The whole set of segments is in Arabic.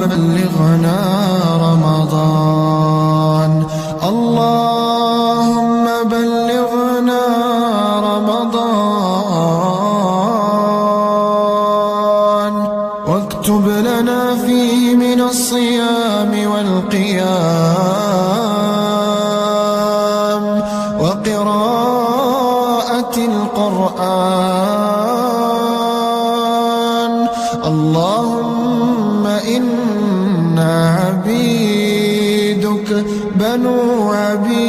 بلغنا رمضان، اللهم بلغنا رمضان، واكتب لنا فيه من الصيام والقيام وقراءة القرآن. اللهم إنا عبيدك بنو عبيدك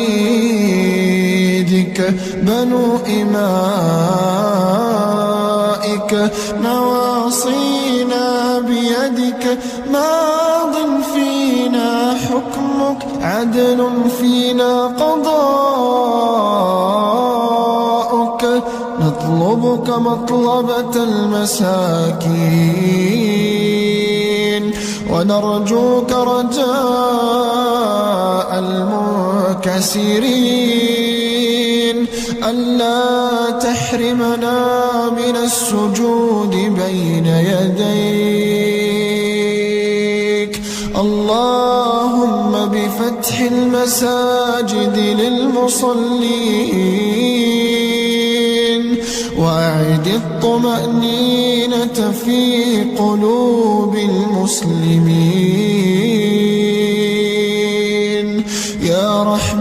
بنو إمائك، نواصينا بيدك، ماض فينا حكمك، عدل فينا قضاؤك، نطلبك مطلبة المساكين، ونرجوك رجاء المنكسرين، ألا تحرمنا من السجود بين يديك. اللهم بفتح المساجد للمصلين، وأعد الطمأنينة في قلوب المسلمين يا رحمن